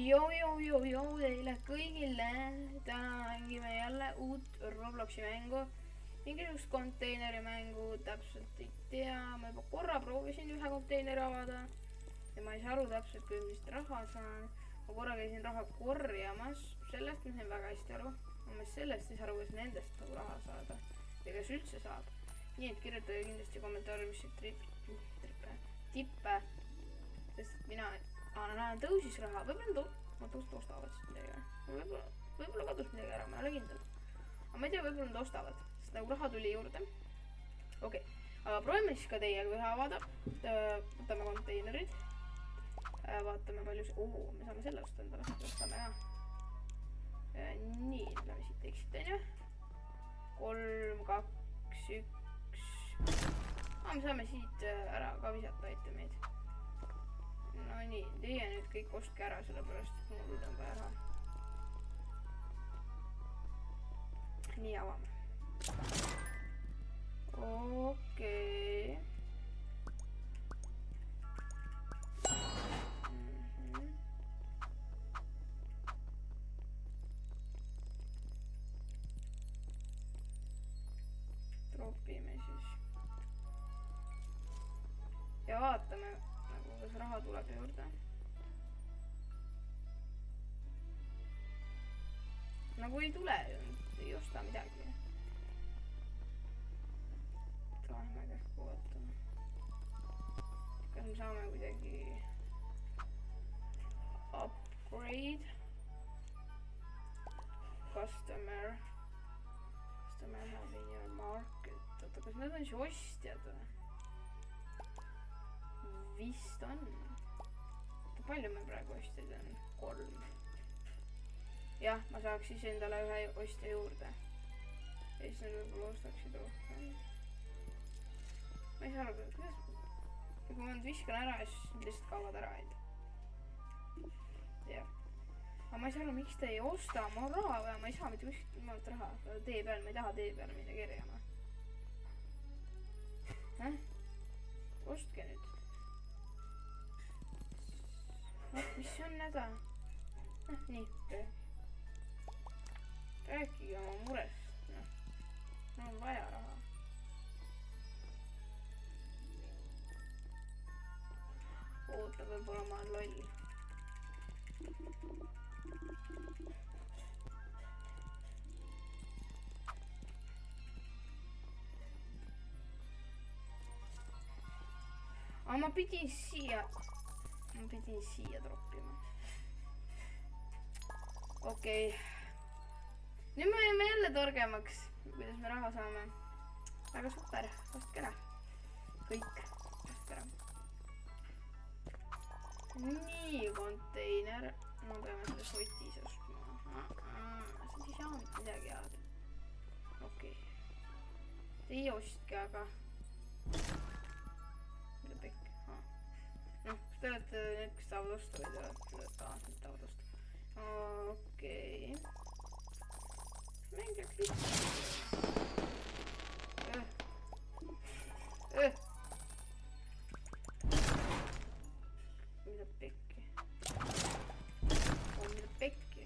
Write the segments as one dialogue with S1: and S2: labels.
S1: Joo teile kõigile, täna mängime jälle uut Robloksi mängu, mingisugust konteineri mängu, täpselt ei tea, ma juba korra proovisin ühe konteineri avada ja ma ei saa aru täpselt, kuidas vist raha saan. Ma korra käisin raha korjamas, sellest ma sain väga hästi aru, ma sellest ei saa aru, kuidas nendest nagu raha saada ja kas üldse saab. Nii et kirjutage kindlasti kommentaariumisse tippe, sest mina näen tõusis raha, võib-olla nad ostavad siis midagi, võib-olla kadus midagi ära, ma ei ole kindel. Aga ma ei tea, võib-olla nad ostavad, sest nagu raha tuli juurde. Okei, aga proovime siis ka teiega ühe avada. Võtame konteinerid. Vaatame palju me saame selle osta endale, võtame ka. Nii, lähme siit teeksid, on ju. 3, 2, 1. Me saame siit ära ka visata itemeid. No nii, teie nüüd kõik ostke ära, sellepärast et mul on vaja raha. Nii, avame. Okei. Tropime siis. Ja vaatame, kas raha tuleb juurde. Nagu ei tule, ei osta midagi. Tahame kähku vaatama. Kas me saame kuidagi upgrade. Customer having your market. Oota, kas need on siis ostjad või? Vist on. Palju me praegu ostjaid on? 3. Jah, ma saaks siis endale ühe ostja juurde. Ja siis nad võib-olla ostaksid rohkem. Ma ei saa aru, kuidas... Kui ma nüüd viskan ära, siis lihtsalt kaovad ära. Jah. Aga ma ei saa aru, miks ta ei osta. Ma on raha vaja, ma ei saa mitte kuskilt maalt raha. Tee peal, ma ei taha tee peal midagi kerjama. Ostke nüüd. Mis see on häda? Nii, rääkige oma murest. Mul on vaja raha. Oota, võib-olla ma olen loll. Aga ma pidin siia troppima. Okei. Nüüd me jääme jälle torgemaks, kuidas me raha saame. Väga super, ostke ära. Kõik, ostke ära. Nii, konteiner. Ma peame selle sotis ostma. See ei saa mitte midagi head. Okei. Teie ostke aga. Mida pekk? Kas te olete need, kes tahavad osta või te olete need tahavad osta? Okei. Mängige lihtsalt. Mida pekki? Mida pekki?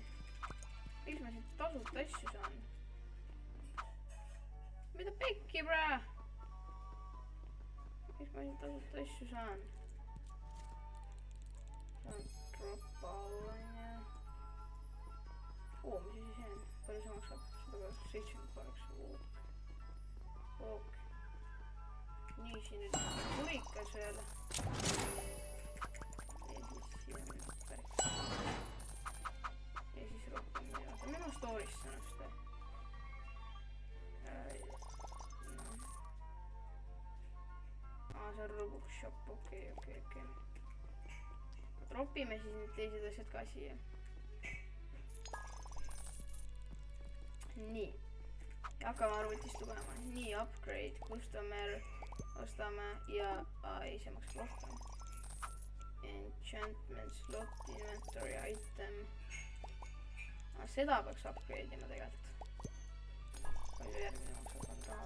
S1: Miks ma siit tasuta asju saan? Mida pekki, bra? Miks ma siit tasuta asju saan? Droppa alla, ja. Mis siis see on? Palju see maksab? 178. Ok. Nii, siin nüüd kurikas veel. Ja siis siin on päris. Ja siis rohkem midagi. Mida ma story'st sõnast? See on Robux shop, okei. Tropime siis need teised asjad ka siia. Nii. Hakkame arvutist lugema. Nii, upgrade, customer, ostame ja... ei, see maksab rohkem. Enchantment, slot, inventory, item. Seda peaks upgrade ima tegelikult. Palju järgmine maksab on raha.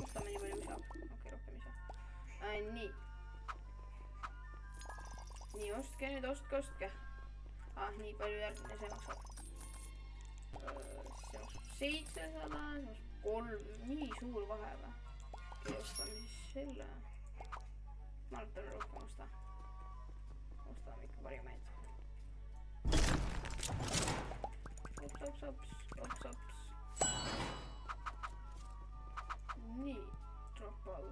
S1: Ostame nii palju kui saab. Okei, rohkem ei saa. Nii. Nii, ostke nüüd, ostke. Nii palju järgmine, see maksab. See maksab 700, see maksab 3, nii suur vahe või? Okei, ostame siis selle. Ma arvan, rohkem osta. Ostame ikka parimaid. Ops. Nii, drop all.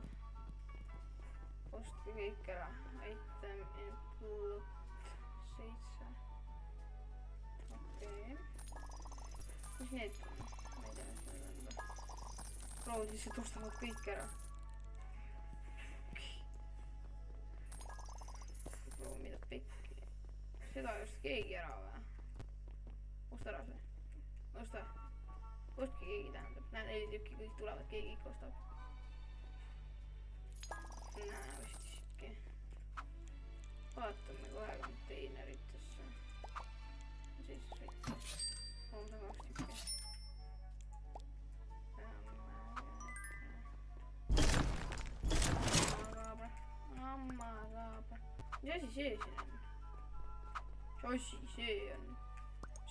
S1: Ostke kõik ära. Item input 7. Okei. Mis need on? Ma ei tea, mis need on. Prood lihtsalt ostavad kõik ära. Proov mida pekki. Seda ei osta keegi ära või? Osta ära see. Osta. Ostke keegi tähendab. Näe, 4 tükki kõik tulevad, keegi ikka ostab. Näe, ostisike. Vaatame kohe konteineritesse. Siis võitlus. On see 2 tükki. Ammagaabra. Mis asi see siin on? Mis asi see on?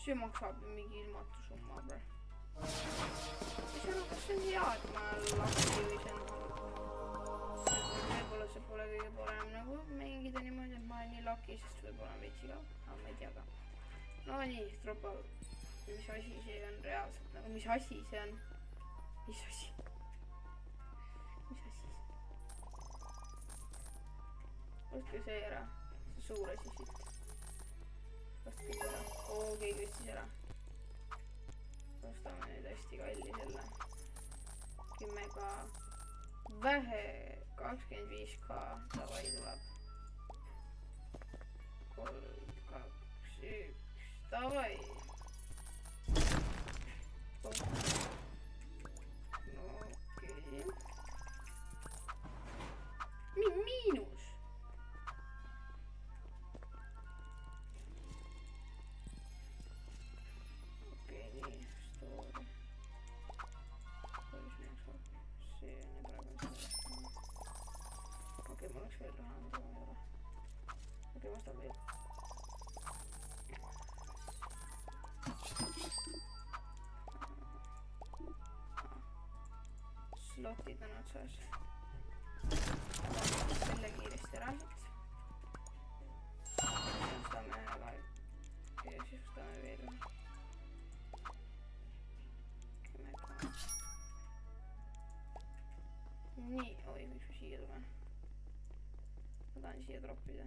S1: See maksab mingi ilmatu summa, bro. Mis on, kas see on hea, et ma lahti või see on? Võib-olla see pole kõige parem nagu mängida niimoodi, et ma olen nii laki, sest võib-olla on veits igav. Aga ma ei tea ka. No nii, dropa. Mis asi see on reaalselt? Nagu mis asi see on? Mis asi? Mis asi see? Ostke see ära. See suur asi siit. Ostke kõik ära. Oo, keegi ostis ära. Ostame nüüd hästi kalli selle. 10k. Vähe. 25k. Davai tuleb. 3, 2, 1. Davai. No okei. Miinus. Okei, nii. Story. Kuidas meil saab? See on nii praegu. Okei, mul oleks veel raha, mida ma ei ole. Okei, ma ostan veel. Slotid on otsas. Selle kiiresti ära siit. Ostame ära. Ja siis ostame veel. Nii, oi, miks ma siia tulen? Ma tahan siia droppida.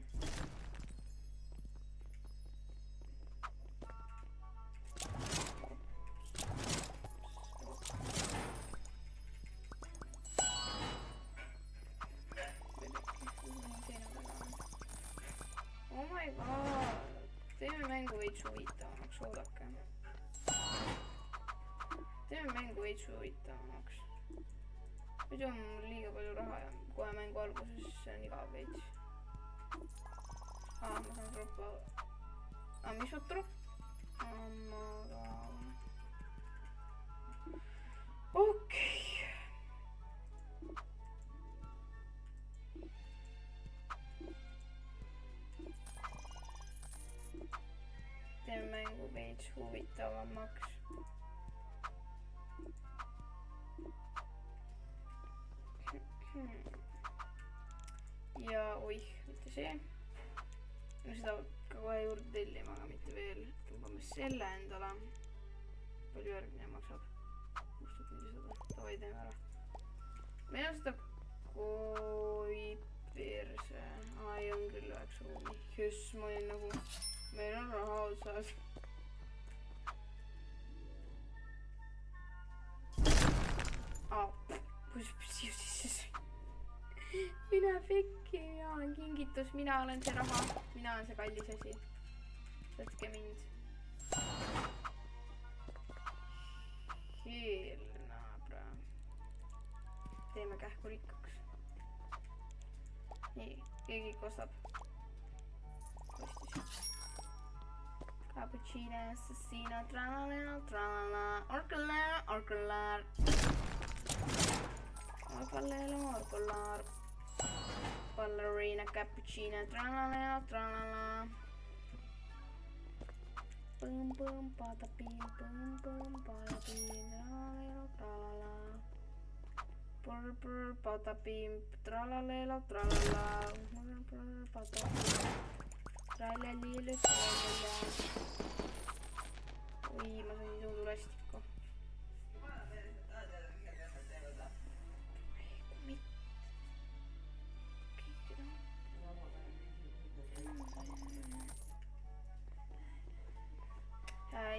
S1: Oh my god, teeme mängu veits huvitavamaks, oodake. Teeme mängu veits huvitavamaks. Muidu on mul liiga palju raha ja kohe mängu alguses see on igav veits. Ma saan droppa. Mis ma dropp? Okei. Teeme mängu veits huvitavamaks. Ja oih, mitte see. No seda ka kohe juurde tellima, aga mitte veel. Tõmbame selle endale. Palju järgmine maksab? 6400. Davai, teeme ära. Meil on seda koi perse. Ai, on küll 9 ruumi. Jõss, ma olin nagu... Meil on raha otsas. Mine pekki, mina olen kingitus, mina olen see raha, mina olen see kallis asi. Võtke mind. Helnabra. Teeme kähku rikkaks. Nii, keegi kostab. Kostis. Cappuccino, assassino, tralala, tralala, orkalar, orkalar. Orkalelo, orkalar. Ballerina, cappuccino, tralala, tralala. pum pum patapim pum pum patapim tralala pur pur patapim tralalelo tralala pur pur patapim tralalilo tralala. Oi, ma sain suulastikku.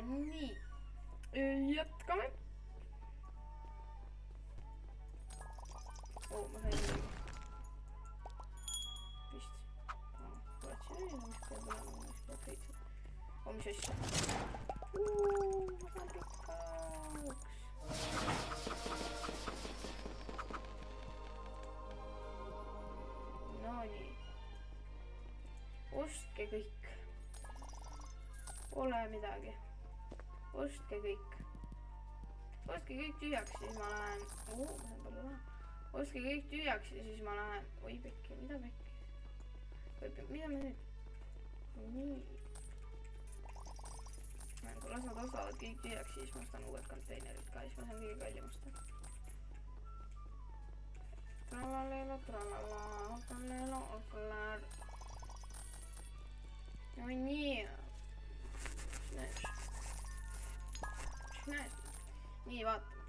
S1: Nii, jätkame. Ma sain midagi. Vist. Vaatasin üle, mis peab olema, mis peab leidma. Mis asja? Ma saan rikkaks. No nii. Ostke kõik. Pole midagi. Ostke kõik. Ostke kõik tühjaks, siis ma lähen. Ma saan palju raha. Ostke kõik tühjaks ja siis ma lähen. Oi pekki, mida pekki? Mida me nüüd? Nii. Kui las nad ostavad kõik tühjaks, siis ma ostan uued konteinerid ka, siis ma saan kõige kallim osta. Tralalelo, tralala, okalelo, okalar. No nii. Näed. Nii, vaatame.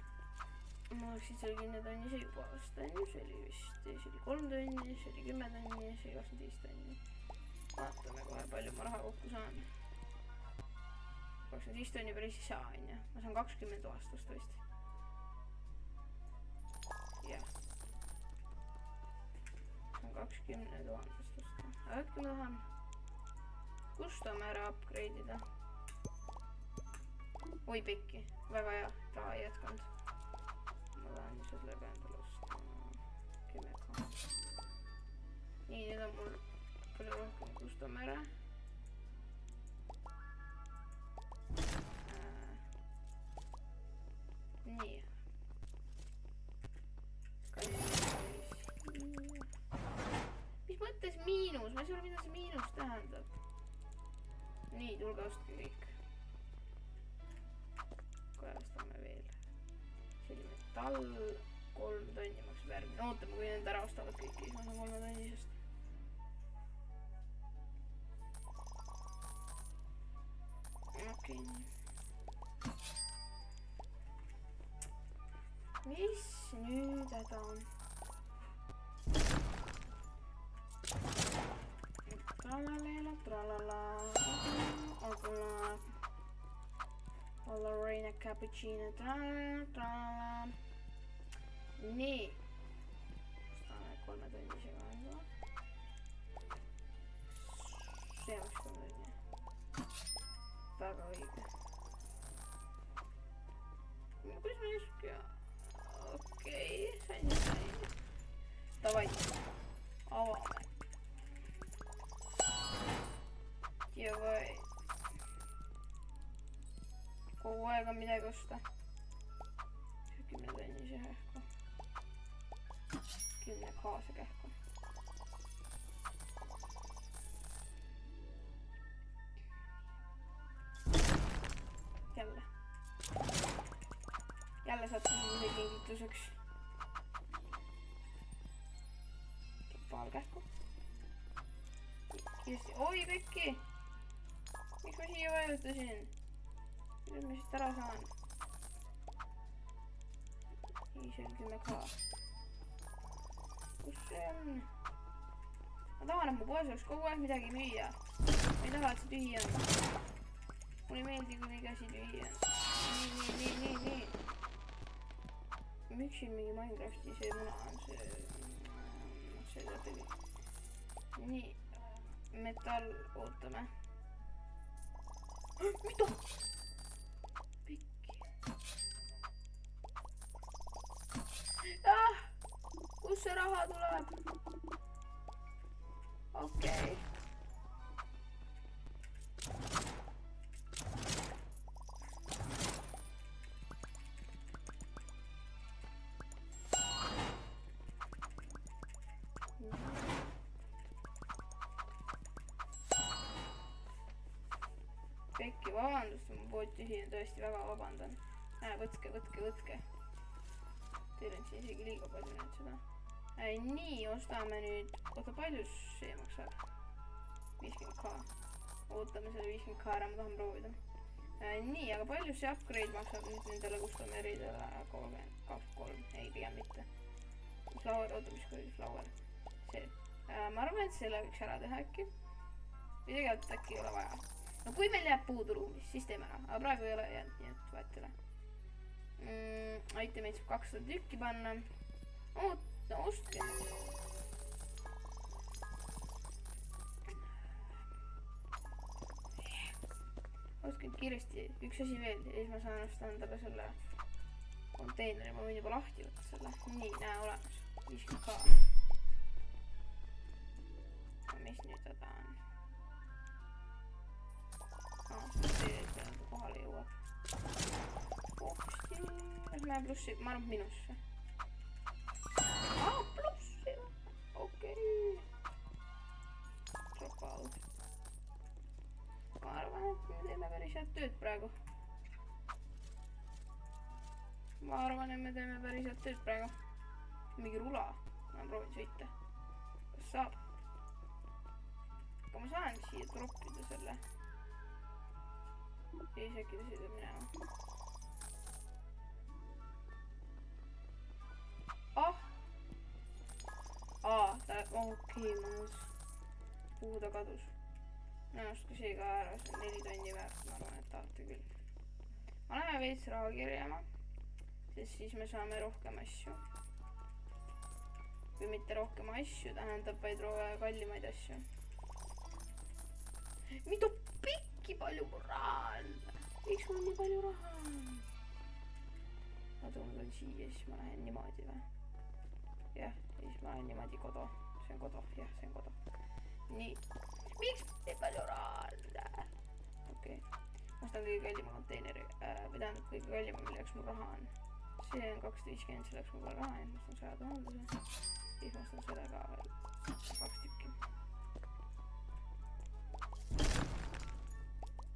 S1: Ma oleksin selle 10 tonni, see juba aasta on ju, see oli vist, see oli 3 tonni, see oli 10 tonni, see oli 25 tonni. Vaatame kohe, palju ma raha kokku saan. 25 tonni päris ei saa, on ju. Ma saan 20 aastast vist. Jah. Saan 20 000 aastast. Äkki ma tahan Customere upgrade ida. Oi pekki, väga hea, raha ei jätkanud. Ma tahan sellega endale osta 10k. Nii, nüüd on mul palju rohkem Customere. Nii. Mis mõttes miinus? Ma ei saa, mida see miinus tähendab. Nii, tulge ostke kõik. Kohe ostame veel. See oli metall, 3 tonni maksab järgmine. Ootame, kui need ära ostavad kõik, siis ma saan 3 tonnisest. Okei, nii. Mis nüüd häda on? Tralalelo, tralala, ogla, ballerina cappuccino, tralala, tralala. Nii. Ostame 3 tonnisega enda. See oleks 3 tonni. Väga õige. Kuidas ma justkui... Okei, sain. Davai. Avame. Ja või. Kogu aeg on midagi osta. 10 tonnise kähku. 10 kaasa kähku. Jälle saab see kingituseks. Paar kähku. Oi pekki! Miks ma siia vajutasin? Nüüd ma siit ära saan. Nii, see on 10k. Kus see on? Ma tahan, et mu poes oleks kogu aeg midagi müüa. Ma ei taha, et see tühi on. Mulle ei meeldi, kui mingi asi tühi on. Nii. Miks siin mingi Minecrafti see muna on see... See teab kõik. Nii. Metall, ootame. Mida? Pikki. Kus see raha tuleb? Okei. vabandust, ma pood tühine, tõesti väga vabandan. Võtke. Teil on siin isegi liiga palju nüüd seda. Nii, ostame nüüd, oota palju see maksab? 50k. Ootame selle 50k ära, ma tahan proovida. Nii, aga palju see upgrade maksab nüüd nendele kustomeridele? 23, ei pigem mitte. Flower, oota, mis kuradi flower? See. Ma arvan, et selle võiks ära teha äkki. Või tegelikult äkki ei ole vaja. No kui meil jääb puudu ruumis, siis teeme ära. Aga praegu ei ole jäänud, nii et võet üle. Itemeid saab 200 tükki panna. Oota, ostke. Ostke kiiresti. Üks asi veel. Ja siis ma saan osta endale selle konteineri. Ma võin juba lahti võtta selle. Nii, näe olemas. 50k. Mis nüüd seda on? See, et ta kohale jõuab. Hopsti. Kas me plussi? Ma arvan minusse. Plussi. Okei. Drop out. Ma arvan, et me teeme päris head tööd praegu. Mingi rula. Ma proovin sõita. Kas saab? Aga ma saan siia droppida selle. Ei, see äkki ta sõidab minema. Okei, mõnus. Kuhu ta kadus? Minu arust ka see ka ära, see on 4 tonni väärt, ma arvan, et tahate küll. Ma läheme veits raha kirjama, sest siis me saame rohkem asju. Kui mitte rohkem asju, tähendab vaid kallimaid asju. Mida pikki palju raha on? Miks mul nii palju raha on? Ma tulen siia, siis ma lähen niimoodi või? Jah, siis ma lähen niimoodi kodu. See on kodu, jah, see on kodu. Nii. Miks nii palju raha on? Okei. Ma ostan kõige kallima konteineri. Või tähendab kõige kallima, milleks mul raha on. See on 250, selleks mul pole raha, et ma ostan 100 000. Siis ma ostan selle ka veel 2 tükki.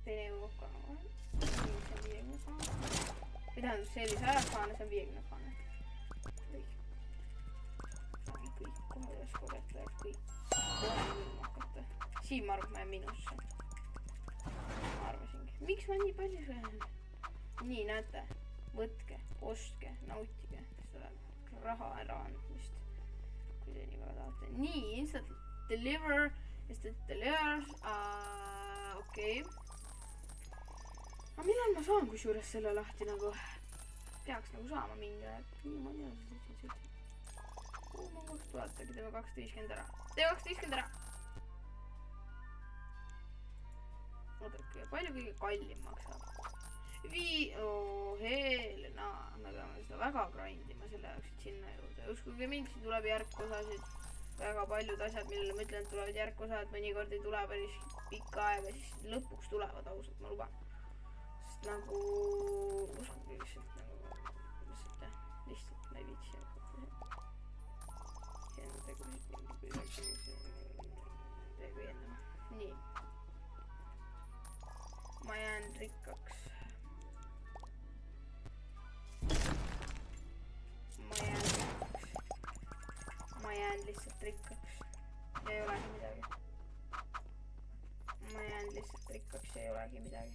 S1: Teine jõu kokku on vahel. Nii, see on 50 faane. Või tähendab, see oli 100 faane, see on 50 faane. Kõik. Kõik kohe üles korjata läheb kõik. Kohe ilma hakata. Siin ma arvan, ma jään minusse. Ma arvasingi. Miks ma nii palju söön? Nii, näete. Võtke, ostke, nautige. Seda raha ära andmist. Kui te nii väga tahate. Nii, instant deliver. Instant deliver. Okei. Aga millal ma saan kusjuures selle lahti nagu? Peaks nagu saama mingi aeg. Nii, ma ei tea. Ma 2000, äkki teeme 250 ära. Teeme 250 ära! Oodake, palju kõige kallim maksab? Helena, me peame seda väga grindima selle jaoks, et sinna jõuda. Uskuge mind, siin tuleb järkosasid. Väga paljud asjad, millele ma ütlen, et tulevad järkosad, mõnikord ei tule päris pikka aega, siis lõpuks tulevad ausalt, ma luban. Sest nagu, uskuge lihtsalt nagu, lihtsalt ma ei viitsi. Nii. Ma jään rikkaks. Ma jään lihtsalt rikkaks. Ja ei olegi midagi. Ma jään lihtsalt rikkaks ja ei olegi midagi.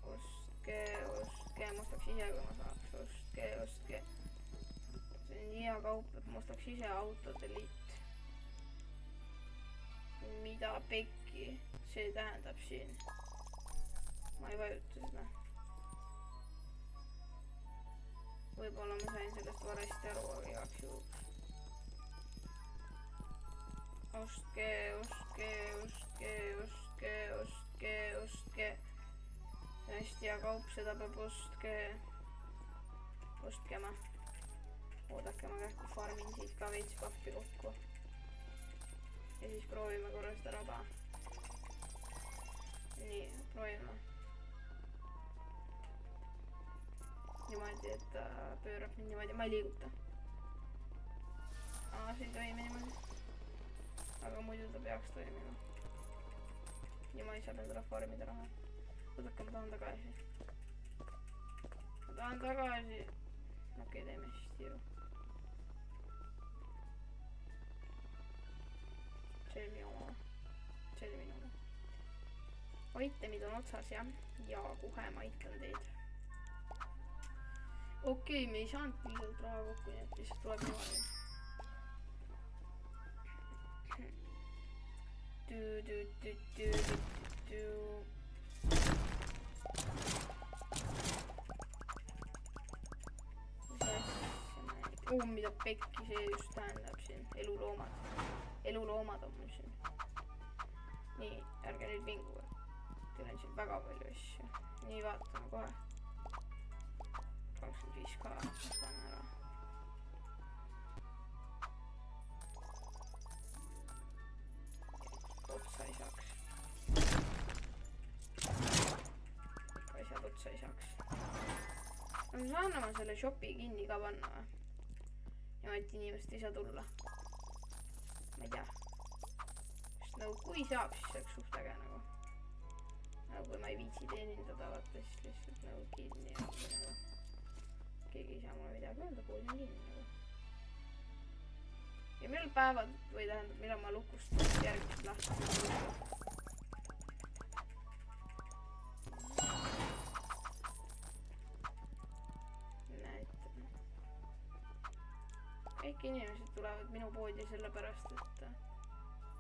S1: Ostke, ma ostaks ise, kui ma saaks. Ostke. See on hea kaup, et ma ostaks ise autode liit. Mida pekki see tähendab siin? Ma ei vajuta seda. Võib-olla ma sain sellest varasti aru, aga igaks juhuks. Ostke. Hästi hea kaup, seda peab ostkema. Oodake, ma kähku farmin siit ka veits pappi kokku. Ja siis proovime korra seda raba. Nii, proovime. Niimoodi, et ta pöörab niimoodi, ma ei liiguta. See ei toimi niimoodi. aga muidu ta peaks toimima. ja ma ei saa nüüd farmida raha. oodake, ma tahan tagasi. okei, teeme siis tiiru. see oli minu oma. itemid on otsas jah, ja kohe ma aitan teid. okei, me ei saanud piisavalt raha kokku, nii et lihtsalt tuleb niimoodi. mida pekki see just tähendab siin, eluloomad on mul siin. nii, ärge nüüd vinguge. Teil on siin väga palju asju. nii, vaatame kohe. 25k võtame ära. otsa ei saaks. asjad otsa ei saaks. ma saan oma selle shopi kinni ka panna või? ja et inimesed ei saa tulla. ma ei tea. sest nagu kui saab, siis oleks suht äge nagu. nagu kui ma ei viitsi teenindada, vaata siis lihtsalt nagu kinni ja nagu. keegi ei saa mulle midagi öelda, pood on kinni nagu. ja millal päevad või tähendab, millal ma lukust järgmised lahti. kõik inimesed tulevad minu poodi sellepärast, et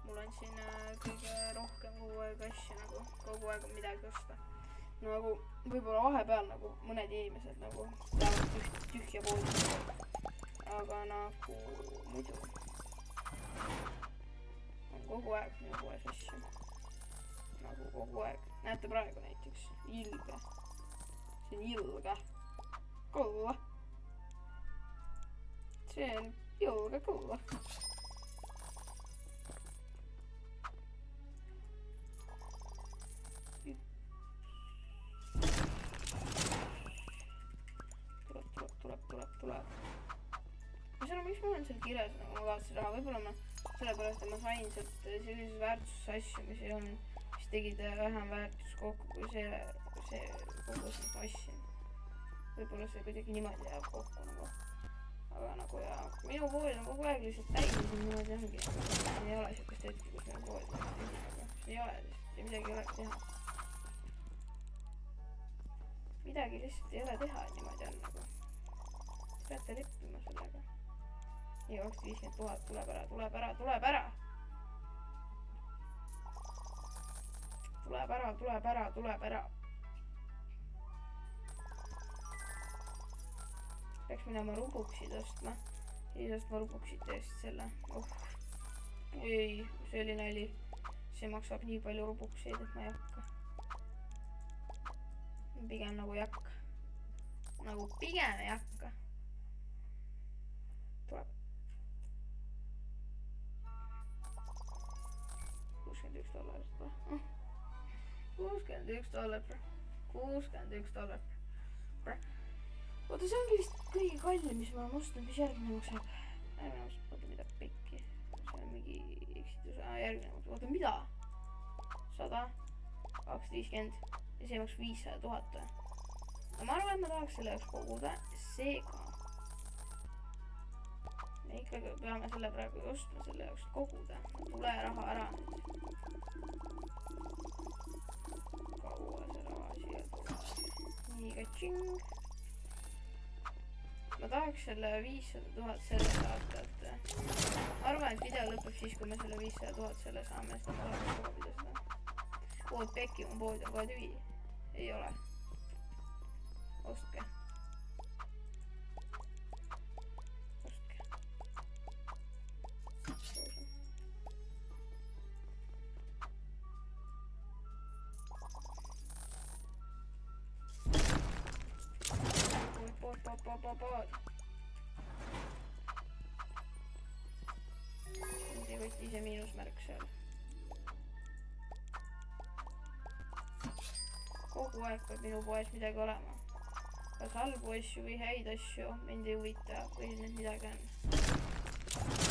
S1: mul on siin kõige rohkem kogu aeg asju nagu, kogu aeg on midagi osta. no nagu võib-olla vahepeal nagu mõned inimesed nagu lähevad tühja poodi, aga nagu muidu on kogu aeg minu poes asju. nagu kogu aeg, näete praegu näiteks, ilge, see on ilge, kolla. see on ilge kolla. tuleb. ma saan aru, miks mul on seal kirjas, nagu ma kaotasin raha, võib-olla ma sellepärast, et ma sain sealt sellises väärtuses asju, mis ei olnud, mis tegid vähem väärtust kokku kui see kogu seda asja. võib-olla see kuidagi niimoodi jääb kokku nagu. aga nagu ja minu pood on kogu aeg lihtsalt täis ja niimoodi ongi. ei ole siukest hetki, kus minu pood on täis, aga ei ole lihtsalt ja midagi ei ole teha. midagi lihtsalt ei ole teha, et niimoodi on nagu. peate leppima sellega. nii 250 000 tuleb ära. tuleb ära. peaks minema rubuksid ostma. siis ostma rubuksite eest selle. ei, see oli nali. see maksab nii palju rubukseid, et ma ei hakka. pigem nagu ei hakka. tuleb. 61 dollarit või? 61 dollarit. 61 dollarit. oota, see ongi vist kõige kallim, mis ma olen ostnud, mis järgmine maksab. oota, mida pekki. see on mingi eksitus. järgmine maksab, oota, mida? 100, 250 ja see maksab 500 000. no ma arvan, et ma tahaks selle jaoks koguda, seega me ikkagi peame selle praegu ostma selle jaoks koguda. tule raha ära nüüd. kaua see raha siia tuleb? nii, katšing. ma tahaks selle 500 000 selle saata, et ma arvan, et video lõpeb siis, kui me selle 500 000 selle saame, sest ma tahaks proovida seda. oot, pekki, mu pood on kohe tühi. ei ole. ostke. Pood. Nüüd ei võti see miinusmärk seal. kogu aeg peab minu poes midagi olema. kas halbu asju või häid asju, mind ei huvita, kui nüüd midagi on.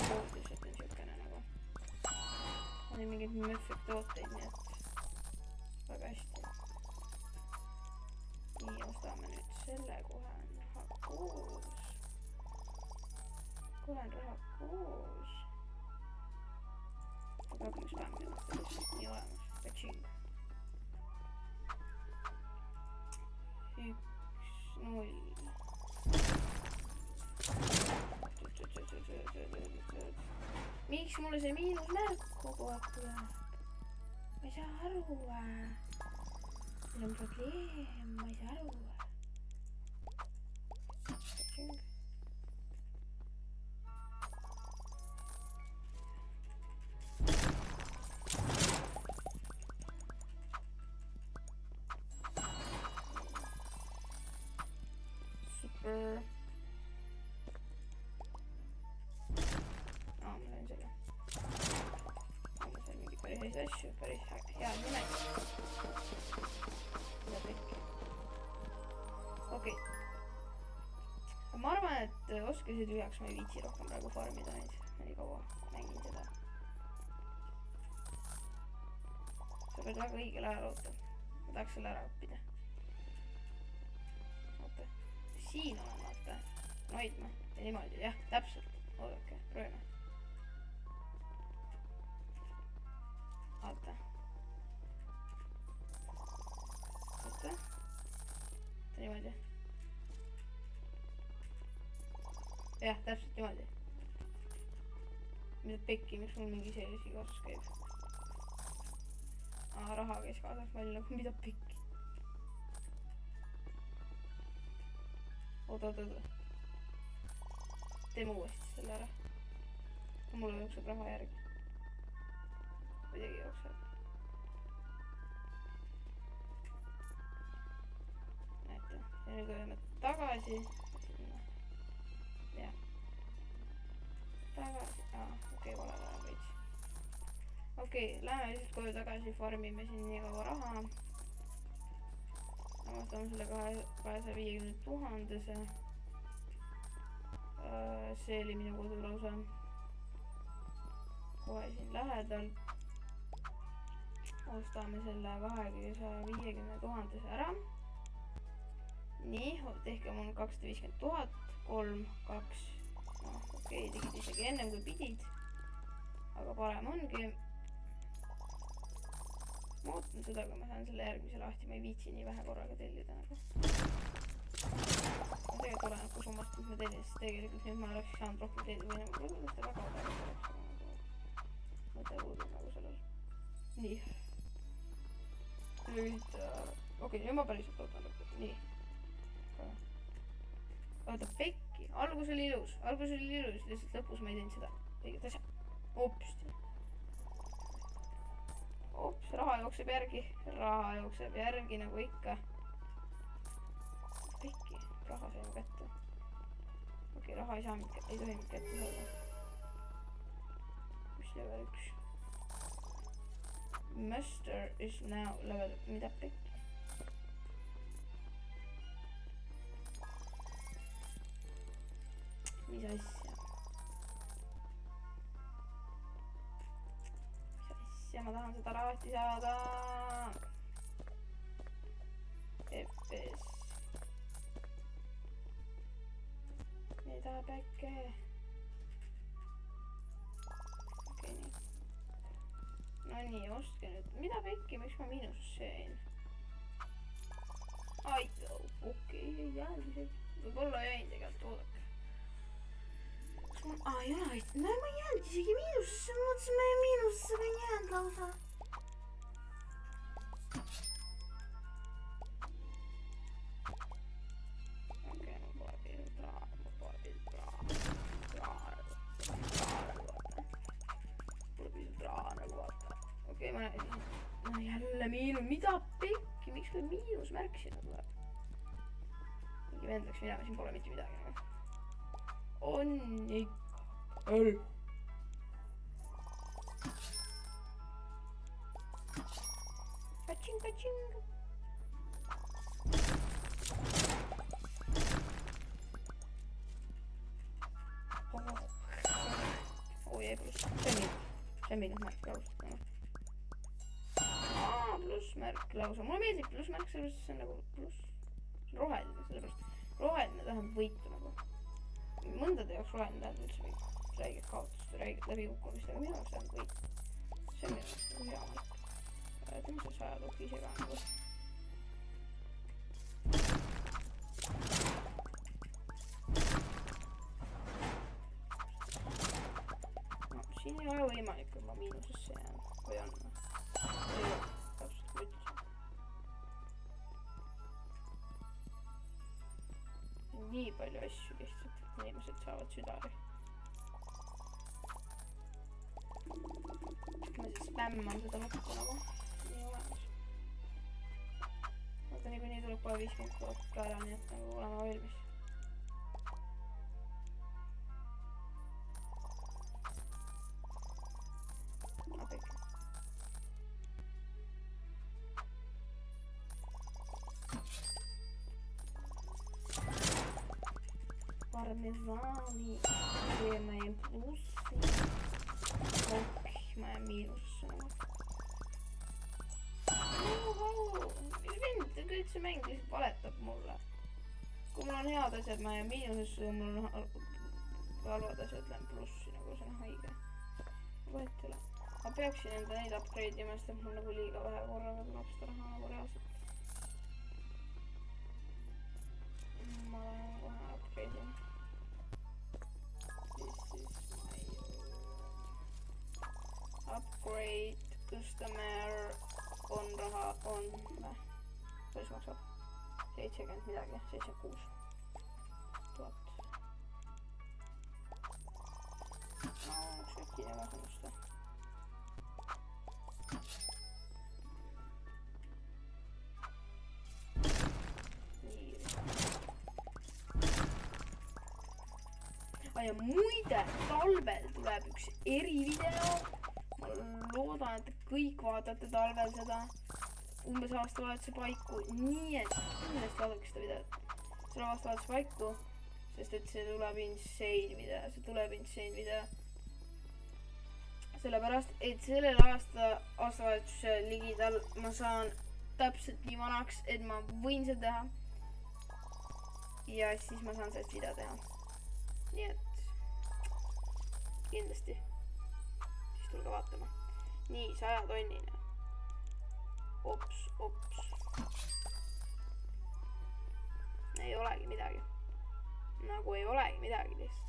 S1: pood lihtsalt on siukene nagu. oli mingeid mööfik tooteid, nii et väga hästi. nii, ostame nüüd selle, kohe on raha koos. aga kui spämmi mõttes nii olemas, kaching. 1-0. miks mulle see miinusmärk kogu aeg tuleb? ma ei saa aru. meil on probleem, ma ei saa aru. super. ma sain selle. ma sain mingi päris häid asju, päris head nimed. mida pekki. okei. ma arvan, et oskasid üheks ma ei viitsi rohkem praegu farmida neid. ma nii kaua mängin seda. sa pead väga õigel ajal ootama. ma tahaks selle ära õppida. oota. siin olen, vaata. hoidma. ja niimoodi, jah, täpselt. oodake, proovime. vaata. oota. niimoodi. jah, täpselt niimoodi. mida pekki, miks mul mingi sellise kaasas käib? raha käis kaasas, ma olin nagu mida pekki. oota. teeme uuesti selle ära. mulle jookseb raha järgi. kuidagi jookseb. näete, ja nüüd oleme tagasi. jah. tagasi, okei, vale veits. okei, lähme lihtsalt koju tagasi, farmime siin nii kaua raha. avastame selle 250 000-se. see oli minu kodulause. kohe siin lähedal. ostame selle 250 000-se ära. nii, tehke mul 250 000, 3, 2. okei, tegid isegi ennem kui pidid. aga parem ongi. ma ootan seda, kui ma saan selle järgmise lahti, ma ei viitsi nii vähe korraga tellida nagu. tegelikult oleneb ka summast, mis ma tellin, sest tegelikult nüüd ma oleks saanud rohkem tellida või nagu võib-olla seda väga odavalt oleks. mõte puudub nagu sellel. nii. nüüd, okei, nüüd ma päriselt ootan lõppu. nii. vaata, pekki. algus oli ilus, lihtsalt lõpus ma ei teinud seda. õiget asja. Ops, raha jookseb järgi nagu ikka. pekki, raha sai mu kätte. okei, raha ei saa mind, ei tohi mind kätte saada. mis level 1? Master is now level, mida pekki? mis asja? ma tahan seda lahti saada. FPS. mida päkke? okei, nii. no nii, ostke nüüd. mida pekki, miks ma miinusesse jäin? okei, ei jäänud isegi. võib-olla jäin tegelikult, oodake. ei ole aitatud, no ma ei jäänud isegi miinusesse, ma mõtlesin, et ma jäin miinusesse, ma ei jäänud lausa. okei, ma pole pidanud raha, pole pidanud raha nagu vaata. okei, ma näen, no jälle miinus, mida pekki, miks meil miinusmärk sinna tuleb? mingi vend läks minema, siin pole mitte midagi nagu. on ikka. Kaching. jäi pluss. see on miinusmärk, ausalt. plussmärk lausa. Mulle meeldib plussmärk, sellepärast see on nagu pluss. See on roheline, sellepärast roheline tähendab võitu nagu. Mõndade jaoks roheline tähendab üldse mingit räiget kaotust ja räiget läbikukkumist, aga minu jaoks tähendab võit. See on minu jaoks nagu hea märk. Teeme see 100 tuki ise ka nagu. Siin ei ole võimalik, et ma miinusesse jään. Või on? Ei ole. Täpselt ma ütlesin. Nii palju asju lihtsalt, et inimesed saavad südari. Ma siis spämman seda lõppu nagu. Nii olemas. Vaata nii tuleb kohe 50 000 ka ära, nii et nagu olema valmis. Parmesani, teeme plussi. Ma jään miinusesse nagu. Mind kõik see mäng lihtsalt valetab mulle. Kui mul on head asjad, ma jään miinusesse, kui mul on halvad asjad, lähen plussi nagu, see on haige. Võet üle. Ma peaksin enda neid upgrade ima, sest mul nagu liiga vähe korraga tuleb seda raha nagu reaalselt. Ma lähen kohe upgrade ima. Upgrade, customer, on raha, on või? Kuidas maksab? 70 midagi, 76 000. No, üks äkine vähemusta. Ja muide, talvel tuleb üks erivideo. Ma loodan, et kõik vaatate talvel seda umbes aastavahetuse paiku. Nii et kindlasti vaadake seda videot. Selle aastavahetuse paiku, sest et see tuleb insane video. Sellepärast, et sellel aastavahetuse ligidal ma saan täpselt nii vanaks, et ma võin seda teha. Ja siis ma saan sellest video teha. Nii et kindlasti siis tulge vaatama. Nii, 100 tonnine. Ops. Ei olegi midagi. Nagu ei olegi midagi lihtsalt.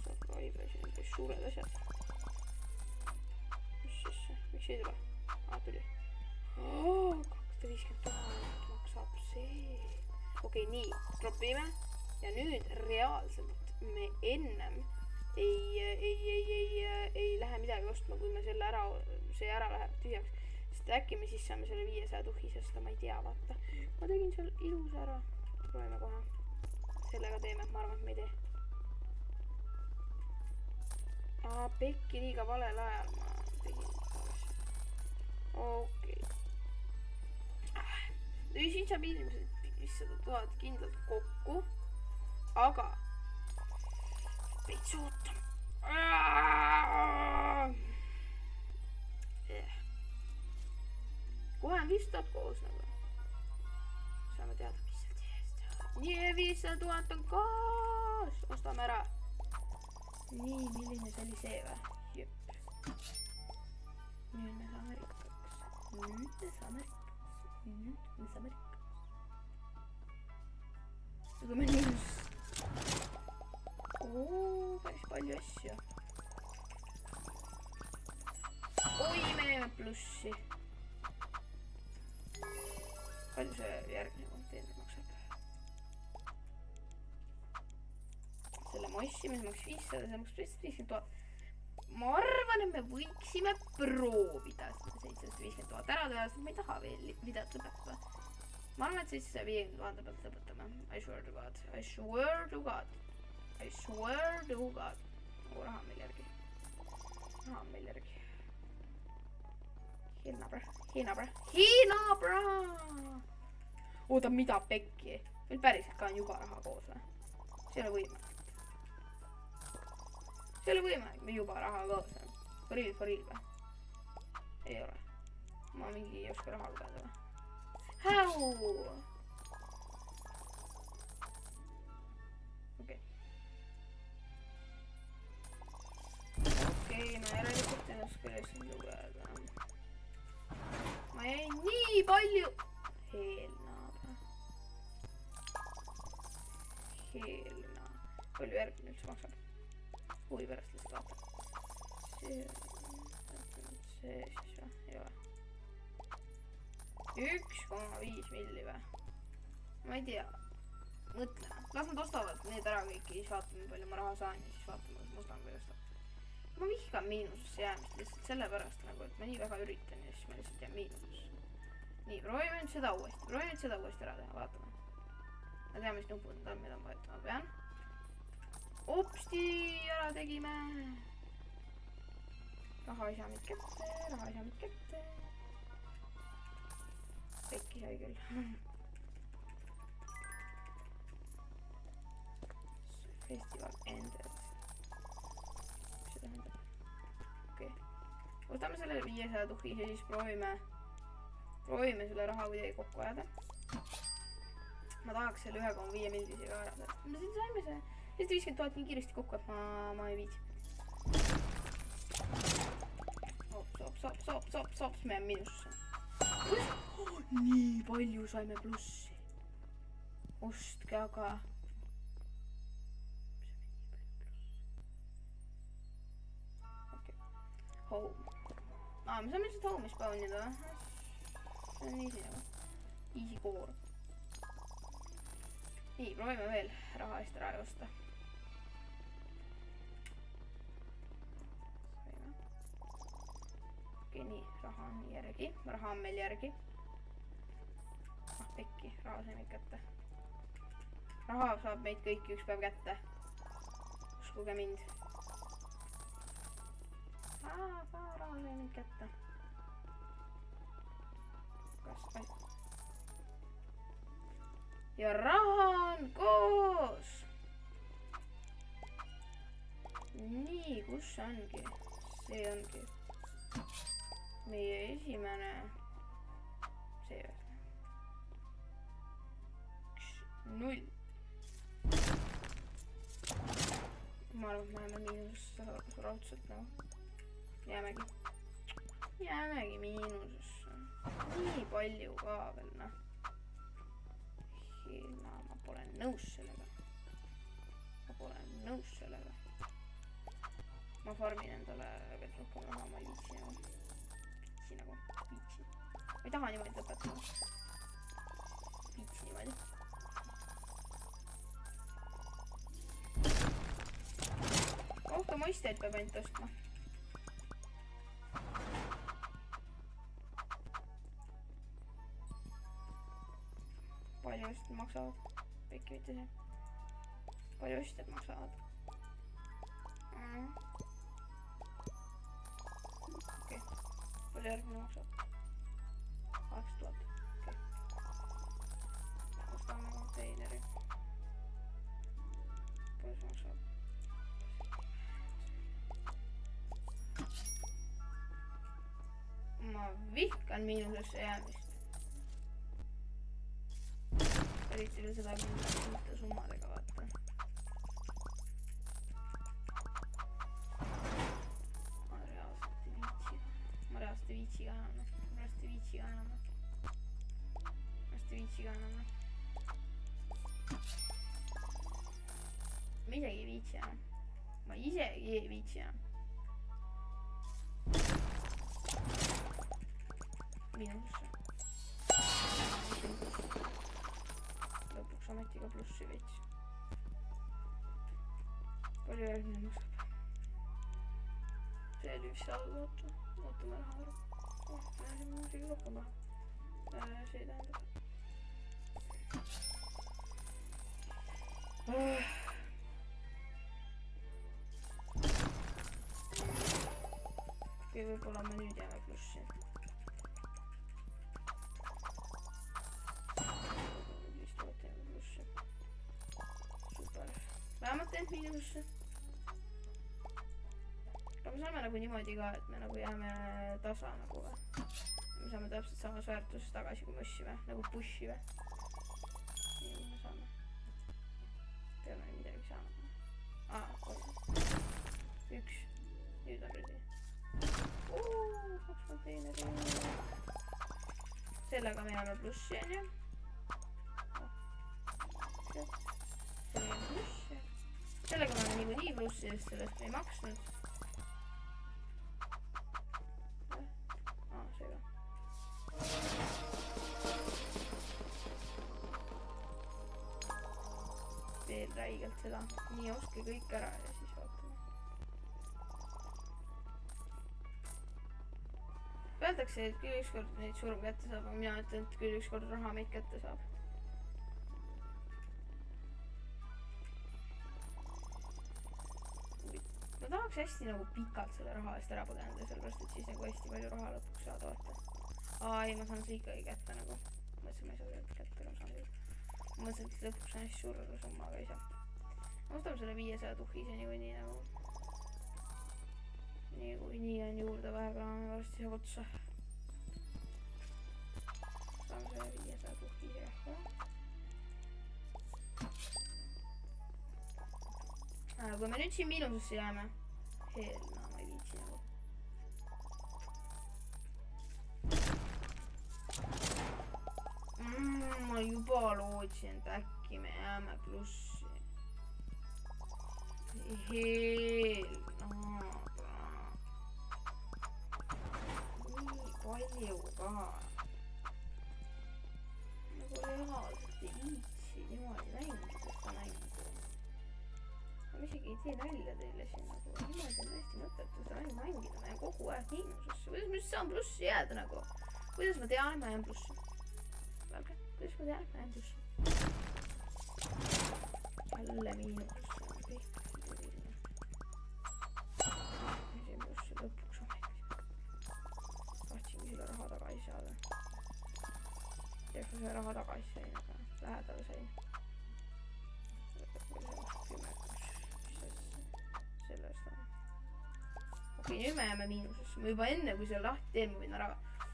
S1: Survive, siin suured asjad. Mis siis? Miks ei tule? Tuli. 250 000 maksab see. Okei, nii, dropime. Ja nüüd reaalselt me ennem ei lähe midagi ostma, kui me see ära läheb tühjaks. Sest äkki me siis saame selle 500 tuhi, sest ma ei tea, vaata. Ma tegin seal ilus ära. Proovime kohe. Sellega teeme, ma arvan, et me ei tee. Pekki liiga valel ajal ma tegin. Okei. Siin saab ilmselt 500 000 kindlalt kokku. Aga veits ootama. Kohe on 500 000 koos nagu. Saame teada, mis seal seest. Nii, 500 000 on koos. Ostame ära. Nii, milline see oli see või? Jep. Nüüd me saame rikkaks. Aga me niisus. Päris palju asju. Oi, me jäime plussi. Palju see järgmine konteener maksab? Selle mossimise maks 500, see maks 750 000. Ma arvan, et me võiksime proovida 750 000 ära teha, sest ma ei taha veel videot lõpetada. Ma arvan, et 750 000 pealt lõpetame. I swear to God. Raha on meil järgi. Hiina, bra! Oota, mida pekki? Meil päriselt ka on juba raha koos või? See ei ole võimalik. Me juba raha koos on. For real või? Ei ole. ma mingi ei oska raha lugeda või? Häu! Okei, ma järelikult ei oska lihtsalt lugeda. Ma jäin nii palju... Heelnaaba. Palju järgmine üldse maksab? Huvi pärast lihtsalt vaata. See siis või? Ei ole. 1,5 milli või? Ma ei tea. Mõtleme. Las nad ostavad need ära kõik ja siis vaatame, palju ma raha saan ja siis vaatame, kas ma ostan või ostan. Ma vihkan miinusesse jäämist lihtsalt sellepärast nagu, et ma nii väga üritan ja siis ma lihtsalt jään miinusesse. Nii, proovime nüüd seda uuesti ära teha, vaatame. Ma tean, mis nupud need on, mida ma võtma pean. Opsti, ära tegime. Raha ei saa meid kätte. Pekki sai küll. Festival ended. Okei. Võtame selle 500 tuhis ja siis proovime selle raha kuidagi kokku ajada. Ma tahaks selle 1,5 mildisega ära teha. Me siin saime see 750 000 nii kiiresti kokku, et ma ei viitsi. Sops, me jääme miinusse. Nii palju saime plussi. Ostke aga. Home. Me saame lihtsalt home'i spawnida. See on easy nagu. Easy core. Nii, proovime veel raha eest ära osta. Okei, nii, raha on järgi. Raha on meil järgi. Pekki, raha sai meid kätte. Raha saab meid kõiki üks päev kätte. Uskuge mind. Raha sai meid kätte. Ja raha on koos. Nii, kus ongi? See ongi meie esimene. See või? 0. Ma arvan, et me jääme miinusesse raudselt nagu. Jäämegi miinusesse. Nii palju ka veel, noh. Ma pole nõus sellega. Ma farmin endale veel rohkem raha, ma ei viitsi nagu. Ma ei taha niimoodi lõpetada. Viitsi niimoodi. Kohtu mõisteid peab ainult ostma. Palju ostjad maksavad? Pekki mitte see. Palju ostjad maksavad? Okei. Palju järgmine maksab? 8000. Okei. Ostame konteineri. Palju see maksab? Ma vihkan miinusesse jäämist. Eriti veel seda mitte summadega vaata. Ma reaalselt ei viitsi ka enam. Ma isegi ei viitsi enam. Miinusse. Lõpuks ametiga plussi veits. Palju järgmine maksab? See oli vist ootame raha ära. Me läheme muidugi rohkem raha. See tähendab. Ja võib-olla me nüüd jääme plussi. Vähemalt teeb miinusse. Aga me saame nagu niimoodi ka, et me nagu jääme tasa nagu või. me saame täpselt samas väärtuses tagasi kui mussi või, nagu pushi või. nii me saame. peame midagi saama. 1. nüüd on ready. 2 konteineri. sellega me jääme plussi onju. sellega on plussi. sellega me oleme niikuinii plussi, sest sellest me ei maksnud. veel räigelt seda. nii, ostke kõik ära ja siis vaatame. Öeldakse, et küll ükskord neid surm kätte saab, aga mina ütlen, et küll ükskord raha meid kätte saab. ma tahaks hästi nagu pikalt selle raha eest ära põgeneda, sellepärast et siis nagu hästi palju raha lõpuks saada, vaata. ei, ma saan seda ikkagi kätte nagu. mõtlesin, ma ei saa seda kätte, aga ma saan seda. ma mõtlesin, et lõpuks on hästi surra summa, aga ei saa. ma ostame selle 500 tuhise niikuinii nagu. niikuinii on juurde vaja, aga varsti saab otsa. ostame selle 500 tuhise rahva. kui me nüüd siin miinusesse jääme. Helna, ma ei viitsi nagu. ma juba lootsin, et äkki me jääme plussi. Helna. nii palju ka. nagu reaalselt ei viitsi niimoodi mängida seda mängu. ma isegi ei tee nalja teile siin nagu. niimoodi on hästi mõttetu seda mängu mängida. ma jään kogu aeg miinusesse. kuidas ma üldse saan plussi jääda nagu? kuidas ma tean, et ma jään plussi? vaadake, kuidas ma tean, et ma jään plussi? jälle miinusesse. see plussi lõpuks ometi. tahtsingi selle raha tagasi saada. teeks ma selle raha tagasi sain, aga lähedal sain. sellest on. okei, nüüd me jääme miinusesse. ma juba enne, kui selle lahti teen, ma võin ära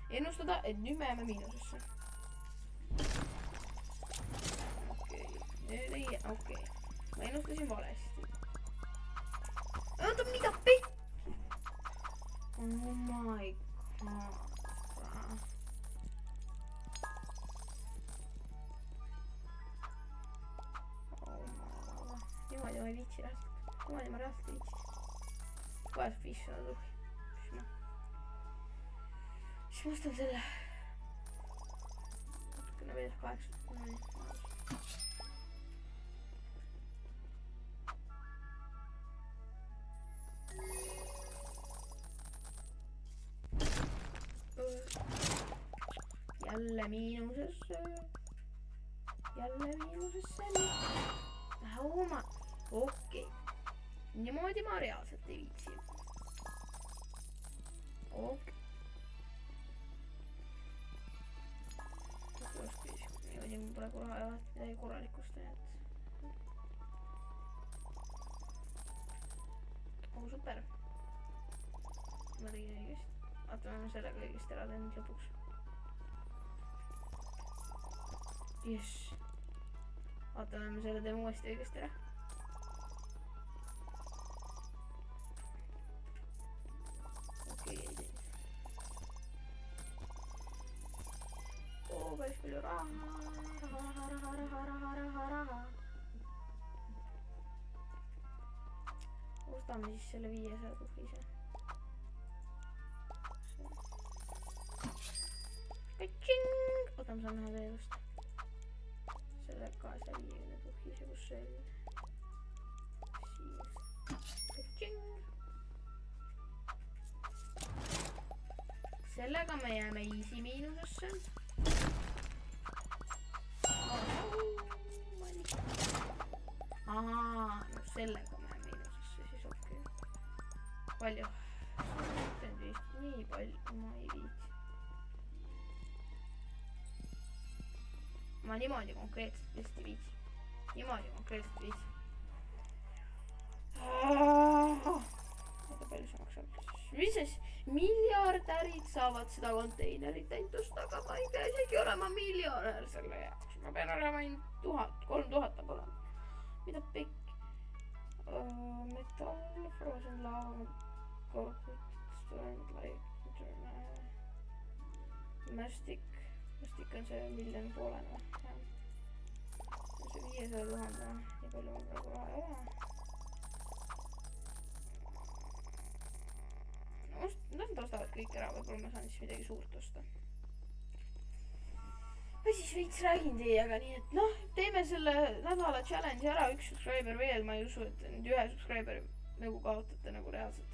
S1: ennustada, et nüüd me jääme miinusesse. okei, nüüd ei jää, okei. ma ennustasin valesti. oota, mida pekki? Oh my god. niimoodi ma ei viitsi reaalselt. niimoodi ma reaalselt ei viitsi. kohe 500 tuhhi. siis ma ostan selle. natukene veel 8. jälle miinusesse. jälle miinusesse. oma. okei. niimoodi ma reaalselt ei viitsi. okei. niimoodi mul praegu raha ei ole midagi korralikust, nii et. super. ma tegin õigesti. vaatame, ma sellega õigesti ära teen lõpuks. jess. vaatame, me selle teeme uuesti õigesti ära. okei, ei teinud. päris palju raha. ostame siis selle 500 tuhise. oota, ma saan ühe veel osta. selle 250 tuhise, kus see oli. siia. sellega me jääme easy miinusesse. ahaa, no sellega me jääme miinusesse, siis okei. palju? see on vist nii palju, ma ei viitsi. ma niimoodi konkreetselt vist ei viitsi. niimoodi konkreetselt viitsi. oota, palju see maksab siis? mis siis, miljardärid saavad seda konteinerit ainult osta, aga ma ei pea isegi olema miljonär selle jaoks. Ma pean olema ainult 3000 peab olema. Mida pikk? Metall, frozen lava, corporate, student like, Mastic on see 1,5 miljoni või? See 500 000, nii palju ma praegu raha ei ole. Nad ostavad kõik ära, võib-olla ma saan siis midagi suurt osta. Või siis veits räägin teiega, nii et noh, teeme selle nädala challenge'i ära, 1 subscriber veel, ma ei usu, et nüüd 1 subscriberi nagu kaotate nagu reaalselt.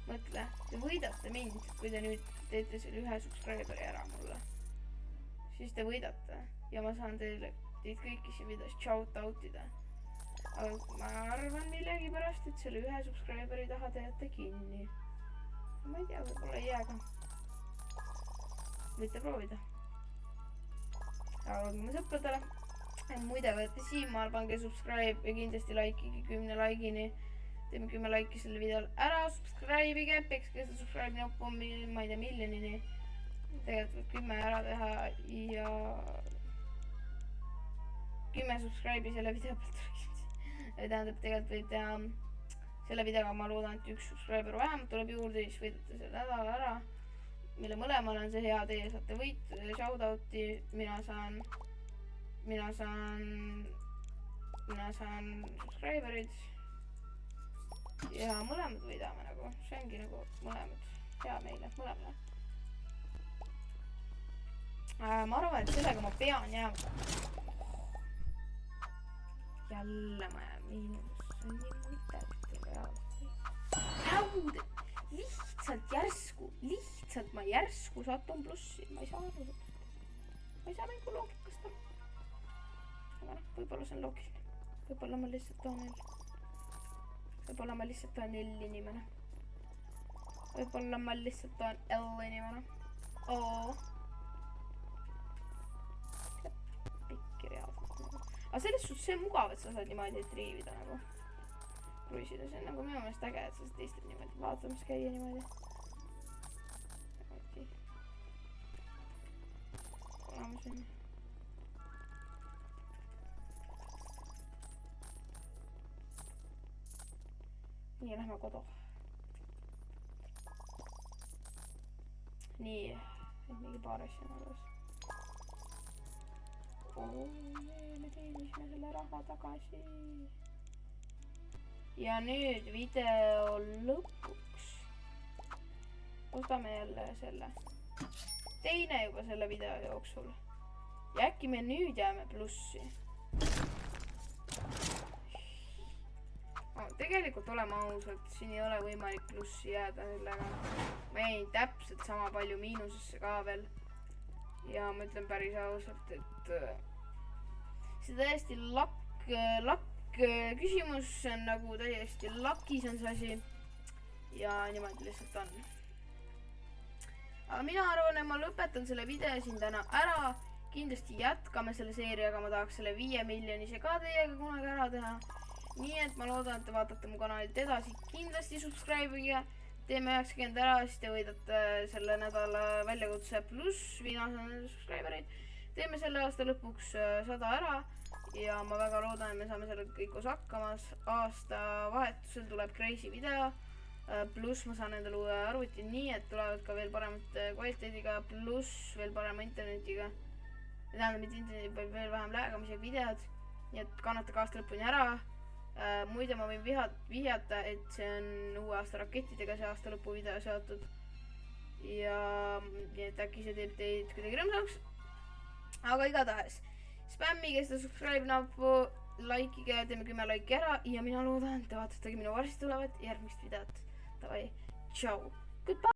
S1: Mõtle, te võidate mind, kui te nüüd teete selle 1 subscriberi ära mulle. Siis te võidate ja ma saan teid kõiki siin videos shout out'ida. Aga ma arvan millegipärast, et selle 1 subscriberi taha te jätte kinni. Ma ei tea, võib-olla ei jääga. Võite proovida. Aga ma sõpradele. Muide, võete siinmaal, pange subscribe ja kindlasti likeige 10 likeini. Teeme 10 like'i selle videol ära. Subscribe'ige, pekske seda subscribe noppu, ma ei tea, miljonini. Tegelikult võib 10 ära teha ja 10 subscribe'i selle video pealt rääginud. Tähendab, tegelikult võib teha selle videoga, ma loodan, et 1 subscriber vähemalt tuleb juurde, siis võidate selle nädala ära, mille mõlemal on see hea, teie saate võit, shoutout'i, mina saan subscriberid ja mõlemad võidame nagu, see ongi nagu mõlemad, hea meile, mõlemale. Ma arvan, et sellega ma pean jääma. Jälle ma jään miinus, see on nii mõtet. Raud, lihtsalt ma järsku satun plussi, ma ei saa aru. Ma ei saa mängu loogikast aru. Aga noh, võib-olla see on loogiline. Võib-olla ma lihtsalt olen L inimene. Võib-olla ma lihtsalt olen L inimene. Oo. Pikki reaalselt. Aga selles suhtes see on mugav, et sa saad niimoodi triivida nagu. Kruisida, see on nagu minu meelest äge, et sa saad teistel niimoodi vaatamas käia niimoodi. Oleme siin. Nii, lähme kodu. Nii, et mingi paar asja nagu. Me teenisime selle raha tagasi. Ja nüüd video lõpuks ostame jälle selle. Teine juba selle video jooksul. Ja äkki me nüüd jääme plussi. Tegelikult oleme ausalt, siin ei ole võimalik plussi jääda sellega. Ma jäin täpselt sama palju miinusesse ka veel. Ja ma ütlen päris ausalt, et see täiesti lakk küsimus on nagu täiesti lakis on see asi ja niimoodi lihtsalt on. Aga mina arvan, et ma lõpetan selle video siin täna ära. Kindlasti jätkame selle seeriaga, ma tahaks selle 5 miljonise ka teiega kunagi ära teha. Nii et ma loodan, et te vaatate mu kanalit edasi. Kindlasti subscribe'ige, teeme 90 ära, siis te võidate selle nädala väljakutse pluss 500 subscribereid. Teeme selle aasta lõpuks 100 ära. Ja ma väga loodan, et me saame selle kõik koos hakkamas. Aasta vahetusel tuleb crazy video. Pluss ma saan endale uue arvuti nii, et tulevad ka veel paremate kvaliteediga. Pluss veel parema internetiga. Tähendab, mitte interneti peab veel vähem läägamisega videod. Nii et kannatage aasta lõpuni ära. Muide ma võin vihjata, et see on uue aasta rakettidega see aasta lõpu video seotud. Ja et äkki see teeb teid kuidagi rõõmsaks. Aga igatahes. Spämmige seda subscribe nappu, likeige, teeme 10 like'i ära ja mina loodan, et te vaatate minu varsti tulevat järgmist videot. Davai, tšau! Goodbye!